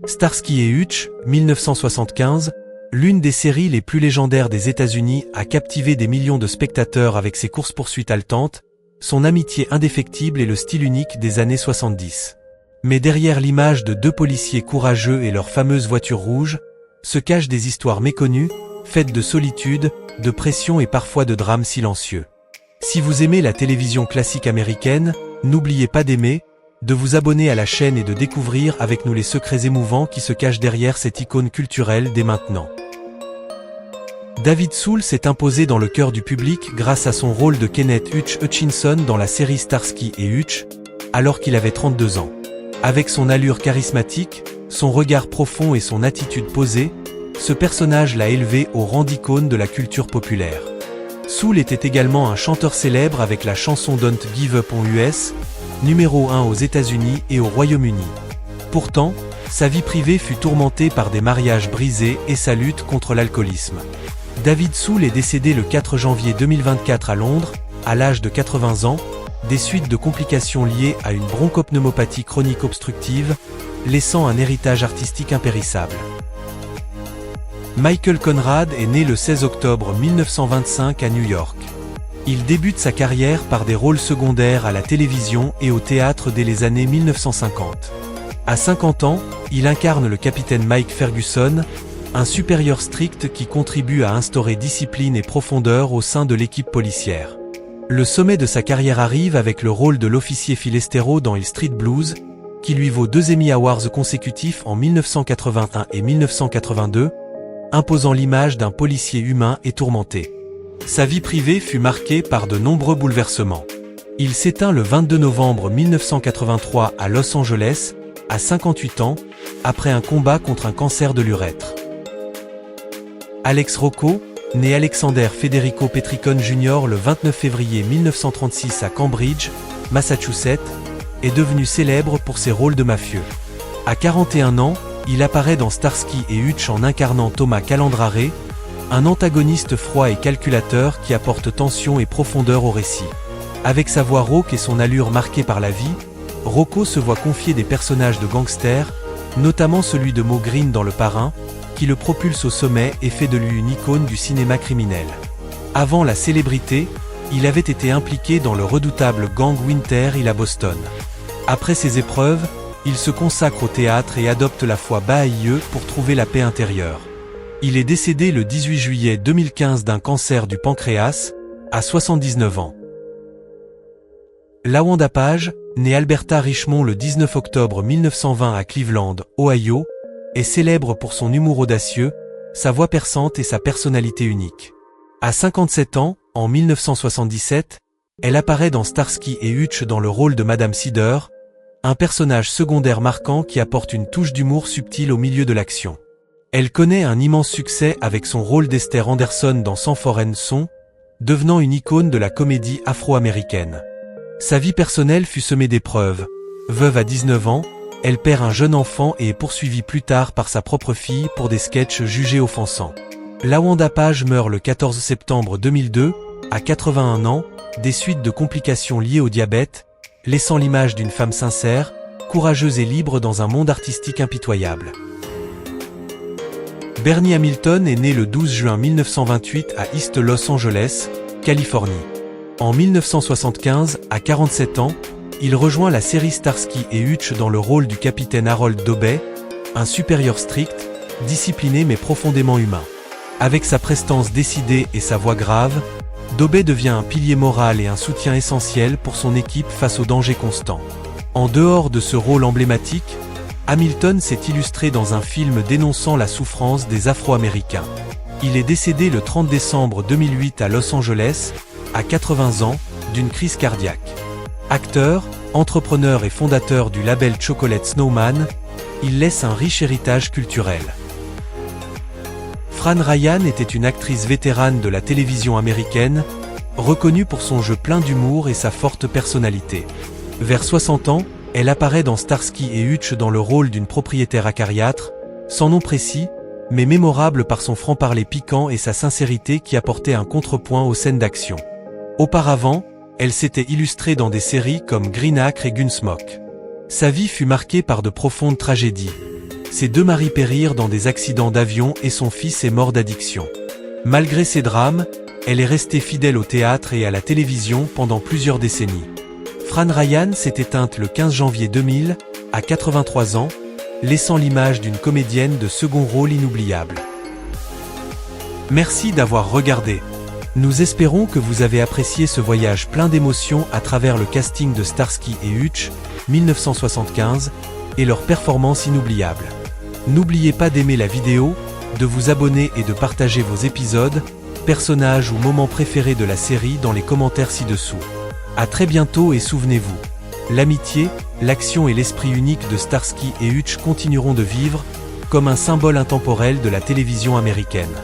Starsky et Hutch, 1975, l'une des séries les plus légendaires des États-Unis, a captivé des millions de spectateurs avec ses courses-poursuites haletantes, son amitié indéfectible et le style unique des années 70. Mais derrière l'image de deux policiers courageux et leur fameuse voiture rouge, se cachent des histoires méconnues, faites de solitude, de pression et parfois de drames silencieux. Si vous aimez la télévision classique américaine, n'oubliez pas d'aimer, de vous abonner à la chaîne et de découvrir avec nous les secrets émouvants qui se cachent derrière cette icône culturelle dès maintenant. David Soul s'est imposé dans le cœur du public grâce à son rôle de Kenneth Hutch Hutchinson dans la série Starsky et Hutch, alors qu'il avait 32 ans. Avec son allure charismatique, son regard profond et son attitude posée, ce personnage l'a élevé au rang d'icône de la culture populaire. Soul était également un chanteur célèbre avec la chanson Don't Give Up en US, numéro 1 aux États-Unis et au Royaume-Uni. Pourtant, sa vie privée fut tourmentée par des mariages brisés et sa lutte contre l'alcoolisme. David Soul est décédé le 4 janvier 2024 à Londres, à l'âge de 80 ans, des suites de complications liées à une bronchopneumopathie chronique obstructive, laissant un héritage artistique impérissable. Michael Conrad est né le 16 octobre 1925 à New York. Il débute sa carrière par des rôles secondaires à la télévision et au théâtre dès les années 1950. À 50 ans, il incarne le capitaine Mike Ferguson, un supérieur strict qui contribue à instaurer discipline et profondeur au sein de l'équipe policière. Le sommet de sa carrière arrive avec le rôle de l'officier Phil Estero dans Hill Street Blues, qui lui vaut 2 Emmy Awards consécutifs en 1981 et 1982, imposant l'image d'un policier humain et tourmenté. Sa vie privée fut marquée par de nombreux bouleversements. Il s'éteint le 22 novembre 1983 à Los Angeles, à 58 ans, après un combat contre un cancer de l'urètre. Alex Rocco, né Alexander Federico Petricone Jr. le 29 février 1936 à Cambridge, Massachusetts, est devenu célèbre pour ses rôles de mafieux. À 41 ans, il apparaît dans Starsky et Hutch en incarnant Thomas Calandrare, un antagoniste froid et calculateur qui apporte tension et profondeur au récit. Avec sa voix rauque et son allure marquée par la vie, Rocco se voit confier des personnages de gangsters, notamment celui de Moe Greene dans Le Parrain, qui le propulse au sommet et fait de lui une icône du cinéma criminel. Avant la célébrité, il avait été impliqué dans le redoutable gang Winter Hill à Boston. Après ces épreuves, il se consacre au théâtre et adopte la foi bahá'íe pour trouver la paix intérieure. Il est décédé le 18 juillet 2015 d'un cancer du pancréas, à 79 ans. LaWanda Page, née Alberta Richmond le 19 octobre 1920 à Cleveland, Ohio, est célèbre pour son humour audacieux, sa voix perçante et sa personnalité unique. À 57 ans, en 1977, elle apparaît dans Starsky et Hutch dans le rôle de Madame Cider, un personnage secondaire marquant qui apporte une touche d'humour subtil au milieu de l'action. Elle connaît un immense succès avec son rôle d'Esther Anderson dans Sanford and Son, devenant une icône de la comédie afro-américaine. Sa vie personnelle fut semée d'épreuves. Veuve à 19 ans, elle perd un jeune enfant et est poursuivie plus tard par sa propre fille pour des sketchs jugés offensants. LaWanda Page meurt le 14 septembre 2002, à 81 ans, des suites de complications liées au diabète, laissant l'image d'une femme sincère, courageuse et libre dans un monde artistique impitoyable. Bernie Hamilton est né le 12 juin 1928 à East Los Angeles, Californie. En 1975, à 47 ans, il rejoint la série Starsky et Hutch dans le rôle du capitaine Harold Dobey, un supérieur strict, discipliné mais profondément humain. Avec sa prestance décidée et sa voix grave, Dobey devient un pilier moral et un soutien essentiel pour son équipe face aux dangers constants. En dehors de ce rôle emblématique, Hamilton s'est illustré dans un film dénonçant la souffrance des Afro-Américains. Il est décédé le 30 décembre 2008 à Los Angeles, à 80 ans, d'une crise cardiaque. Acteur, entrepreneur et fondateur du label Chocolate Snowman, il laisse un riche héritage culturel. Fran Ryan était une actrice vétérane de la télévision américaine, reconnue pour son jeu plein d'humour et sa forte personnalité. Vers 60 ans, elle apparaît dans Starsky et Hutch dans le rôle d'une propriétaire acariâtre, sans nom précis, mais mémorable par son franc-parler piquant et sa sincérité qui apportait un contrepoint aux scènes d'action. Auparavant, elle s'était illustrée dans des séries comme Green Acre et Gunsmoke. Sa vie fut marquée par de profondes tragédies. Ses deux maris périrent dans des accidents d'avion et son fils est mort d'addiction. Malgré ces drames, elle est restée fidèle au théâtre et à la télévision pendant plusieurs décennies. Fran Ryan s'est éteinte le 15 janvier 2000, à 83 ans, laissant l'image d'une comédienne de second rôle inoubliable. Merci d'avoir regardé. Nous espérons que vous avez apprécié ce voyage plein d'émotions à travers le casting de Starsky et Hutch, 1975, et leurs performances inoubliables. N'oubliez pas d'aimer la vidéo, de vous abonner et de partager vos épisodes, personnages ou moments préférés de la série dans les commentaires ci-dessous. À très bientôt et souvenez-vous, l'amitié, l'action et l'esprit unique de Starsky et Hutch continueront de vivre, comme un symbole intemporel de la télévision américaine.